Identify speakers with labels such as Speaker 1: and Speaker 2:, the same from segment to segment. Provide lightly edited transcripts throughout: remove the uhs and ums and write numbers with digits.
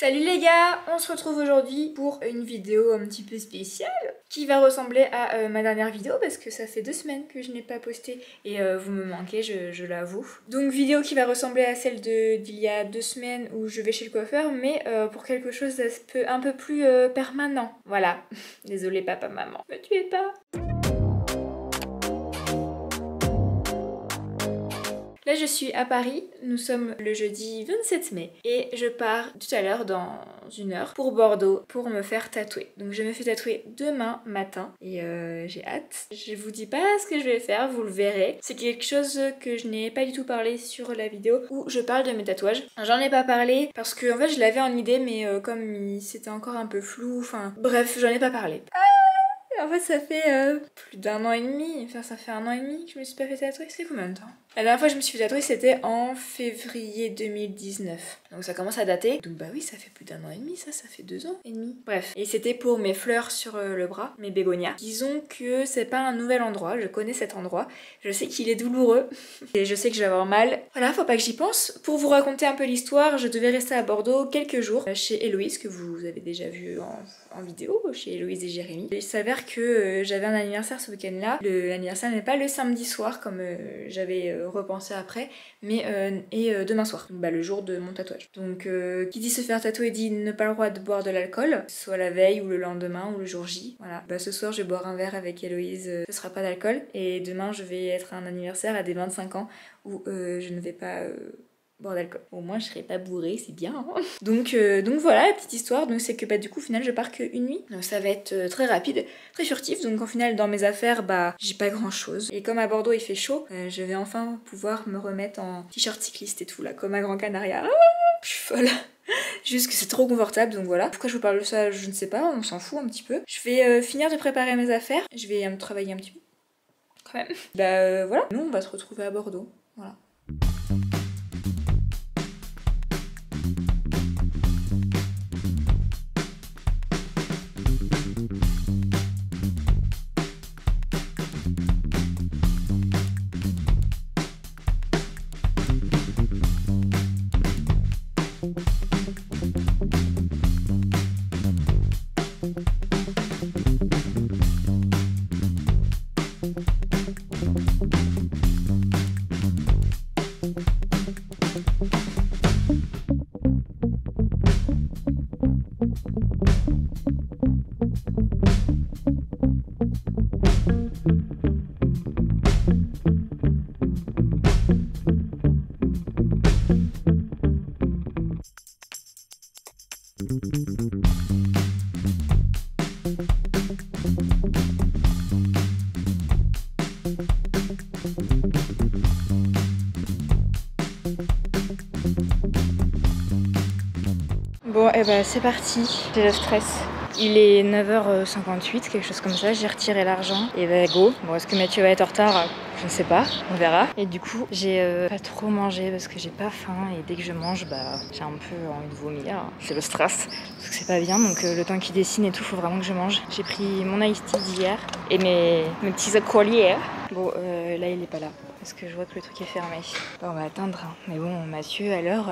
Speaker 1: Salut les gars, on se retrouve aujourd'hui pour une vidéo un petit peu spéciale qui va ressembler à ma dernière vidéo parce que ça fait 2 semaines que je n'ai pas posté et vous me manquez, je l'avoue. Donc vidéo qui va ressembler à celle d'il y a 2 semaines où je vais chez le coiffeur mais pour quelque chose un peu plus permanent. Voilà, désolé papa, maman, me tuez pas. Là je suis à Paris, nous sommes le jeudi 27 mai et je pars tout à l'heure dans 1 heure pour Bordeaux pour me faire tatouer. Donc je me fais tatouer demain matin et j'ai hâte. Je vous dis pas ce que je vais faire, vous le verrez. C'est quelque chose que je n'ai pas du tout parlé sur la vidéo où je parle de mes tatouages. J'en ai pas parlé parce que en fait je l'avais en idée mais comme c'était encore un peu flou, enfin bref j'en ai pas parlé. En fait ça fait plus d'1 an et demi, enfin ça fait 1 an et demi que je me suis pas fait tatouer, c'est combien de temps? La dernière fois que je me suis fait tatouer c'était en février 2019, donc ça commence à dater. Donc bah oui ça fait plus d'1 an et demi, ça fait 2 ans et demi. Bref, et c'était pour mes fleurs sur le bras, mes bégonias. Disons que c'est pas un nouvel endroit, je connais cet endroit, je sais qu'il est douloureux et je sais que je vais avoir mal. Voilà, faut pas que j'y pense. Pour vous raconter un peu l'histoire, je devais rester à Bordeaux quelques jours chez Héloïse que vous avez déjà vu en vidéo, chez Héloïse et Jérémy. Il s'avère que j'avais un anniversaire ce week-end-là. L'anniversaire n'est pas le samedi soir comme j'avais repensé après, mais demain soir, donc, le jour de mon tatouage. Donc qui dit se faire tatouer dit ne pas le droit de boire de l'alcool, soit la veille ou le lendemain ou le jour J. Voilà. Ce soir je vais boire un verre avec Héloïse, ce sera pas d'alcool, et demain je vais être à un anniversaire à des 25 ans où je ne vais pas boire d'alcool. Au moins je serai pas bourrée, c'est bien. Hein. Donc voilà la petite histoire. Donc c'est que du coup au final je pars que 1 nuit. Donc ça va être très rapide, très furtif. Donc au final dans mes affaires j'ai pas grand chose. Et comme à Bordeaux il fait chaud, je vais enfin pouvoir me remettre en t-shirt cycliste et tout là, comme à Gran Canaria. Je suis folle. Juste que c'est trop confortable, donc voilà. Pourquoi je vous parle de ça, je ne sais pas, on s'en fout un petit peu. Je vais finir de préparer mes affaires. Je vais me travailler un petit peu. Quand même. Voilà. Nous on va se retrouver à Bordeaux. Voilà. Bon et c'est parti, j'ai le stress. Il est 9h58, quelque chose comme ça, j'ai retiré l'argent et go. Bon, est-ce que Mathieu va être en retard? Je ne sais pas, on verra. Et du coup, j'ai pas trop mangé parce que j'ai pas faim et dès que je mange, j'ai un peu envie de vomir. C'est le stress, parce que c'est pas bien, donc le temps qui dessine et tout, faut vraiment que je mange. J'ai pris mon iced tea d'hier et mes petits acolytes. Bon, là il est pas là, parce que je vois que le truc est fermé. Bon, on va attendre, hein. Mais bon, Mathieu, alors...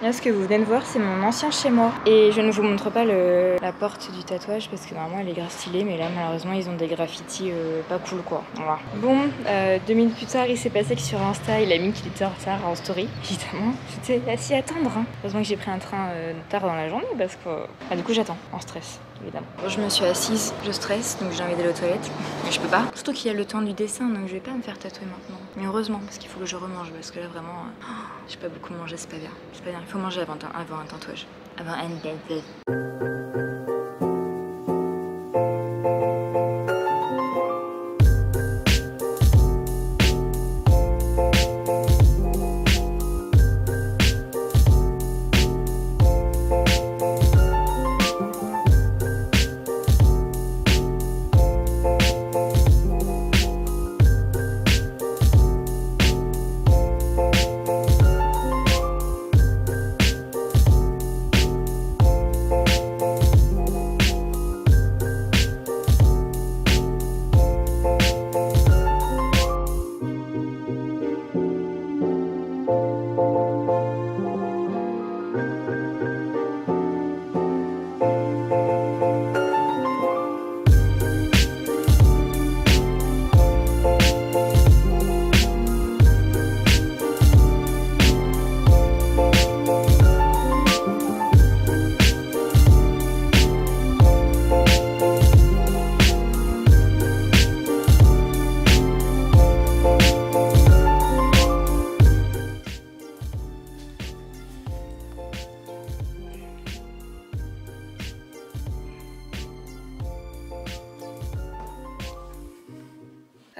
Speaker 1: Là, ce que vous venez de voir, c'est mon ancien chez moi. Et je ne vous montre pas la porte du tatouage parce que normalement elle est grave stylée, mais là malheureusement ils ont des graffitis pas cool quoi. Voilà. Bon, 2 minutes plus tard, il s'est passé que sur Insta, il a mis qu'il était en retard en story. Évidemment, j'étais assis à attendre. Hein. Heureusement que j'ai pris un train tard dans la journée parce que du coup j'attends en stress. Évidemment. Je me suis assise, je stresse, donc j'ai envie d'aller aux toilettes, mais je peux pas. Surtout qu'il y a le temps du dessin, donc je vais pas me faire tatouer maintenant. Mais heureusement, parce qu'il faut que je remange, parce que là vraiment, j'ai pas beaucoup mangé, c'est pas bien. C'est pas bien, il faut manger avant un tatouage. Avant un tatouage.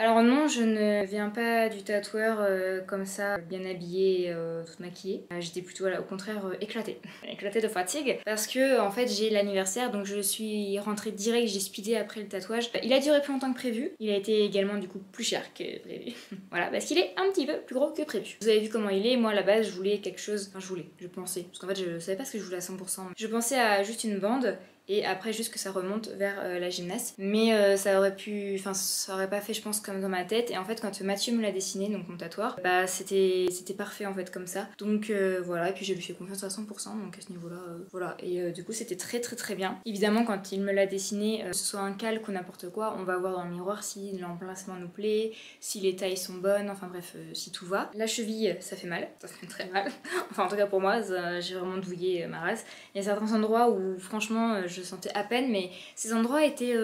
Speaker 1: Alors non, je ne viens pas du tatoueur comme ça, bien habillée, toute maquillée. J'étais plutôt au contraire éclatée. Éclatée de fatigue parce que en fait j'ai l'anniversaire, donc je suis rentrée direct, j'ai speedé après le tatouage. Il a duré plus longtemps que prévu. Il a été également du coup plus cher que prévu. Voilà, parce qu'il est un petit peu plus gros que prévu. Vous avez vu comment il est. Moi à la base je voulais quelque chose, enfin je pensais, parce qu'en fait je savais pas ce que je voulais à 100%. Je pensais à juste une bande et après juste que ça remonte vers la gymnaste, mais ça aurait pas fait je pense comme dans ma tête. Et en fait quand Mathieu me l'a dessiné, donc mon tatoueur, bah c'était parfait en fait comme ça, donc voilà. Et puis je lui fais confiance à 100%, donc à ce niveau là voilà. Et du coup c'était très bien. Évidemment quand il me l'a dessiné, que ce soit un calque ou n'importe quoi, on va voir dans le miroir si l'emplacement nous plaît, si les tailles sont bonnes, enfin bref, si tout va. La cheville ça fait mal, ça fait très mal. Enfin en tout cas pour moi, j'ai vraiment douillé ma race. Il y a certains endroits où franchement je sentais à peine, mais ces endroits étaient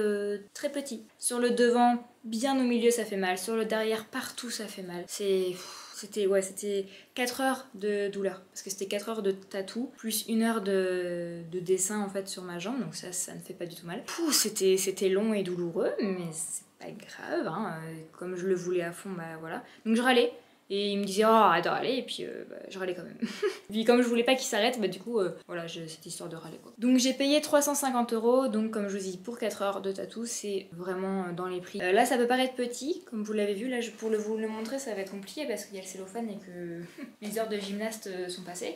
Speaker 1: très petits. Sur le devant, bien au milieu ça fait mal, sur le derrière, partout ça fait mal. C'était 4 heures de douleur, parce que c'était 4 heures de tatou, plus 1 heure de dessin en fait sur ma jambe, donc ça ne fait pas du tout mal. C'était long et douloureux, mais c'est pas grave, hein. Comme je le voulais à fond, bah voilà. Donc je râlais. Et il me disait oh arrête de râler, et puis je râlais quand même. Puis comme je voulais pas qu'il s'arrête, bah du coup voilà, cette histoire de râler quoi. Donc j'ai payé 350 €, donc comme je vous dis pour 4 heures de tatou, c'est vraiment dans les prix. Là ça peut paraître petit, comme vous l'avez vu, là pour vous le montrer ça va être compliqué parce qu'il y a le cellophane et que mes heures de gymnaste sont passées.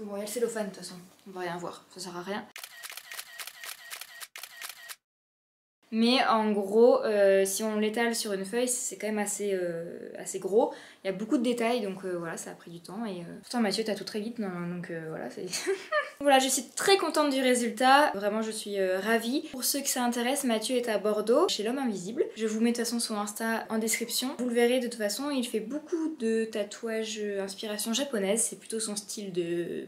Speaker 1: Bon il y a le cellophane de toute façon, on va rien voir, ça sert à rien. Mais en gros, si on l'étale sur une feuille, c'est quand même assez gros. Il y a beaucoup de détails, donc voilà, ça a pris du temps. Et pourtant Mathieu t'as tout très vite, non, donc voilà, c'est... Voilà, je suis très contente du résultat. Vraiment, je suis ravie. Pour ceux que ça intéresse, Mathieu est à Bordeaux, chez l'Homme Invisible. Je vous mets de toute façon son Insta en description. Vous le verrez de toute façon, il fait beaucoup de tatouages inspiration japonaise. C'est plutôt son style de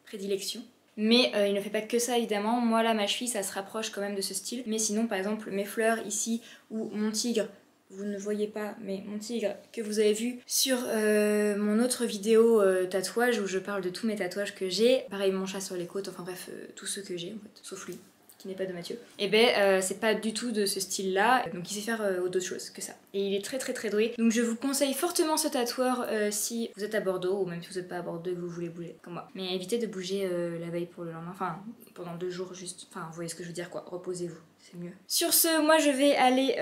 Speaker 1: prédilection. Mais il ne fait pas que ça évidemment. Moi là ma cheville ça se rapproche quand même de ce style. Mais sinon par exemple mes fleurs ici ou mon tigre, vous ne voyez pas, mais mon tigre que vous avez vu sur mon autre vidéo tatouage où je parle de tous mes tatouages que j'ai. Pareil mon chat sur les côtes, enfin bref tous ceux que j'ai en fait, sauf lui qui n'est pas de Mathieu. Et ben c'est pas du tout de ce style là, donc il sait faire d'autres choses que ça. Et il est très doué. Donc je vous conseille fortement ce tatoueur si vous êtes à Bordeaux, ou même si vous n'êtes pas à Bordeaux et que vous voulez bouger comme moi. Mais évitez de bouger la veille pour le lendemain, enfin pendant 2 jours juste, enfin vous voyez ce que je veux dire quoi, reposez-vous. C'est mieux. Sur ce, moi je vais aller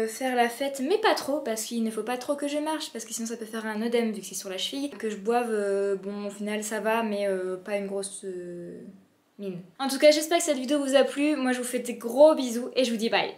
Speaker 1: faire la fête, mais pas trop, parce qu'il ne faut pas trop que je marche, parce que sinon ça peut faire un œdème vu que c'est sur la cheville. Que je boive, bon au final ça va, mais pas une grosse mine. En tout cas, j'espère que cette vidéo vous a plu. Moi je vous fais des gros bisous et je vous dis bye.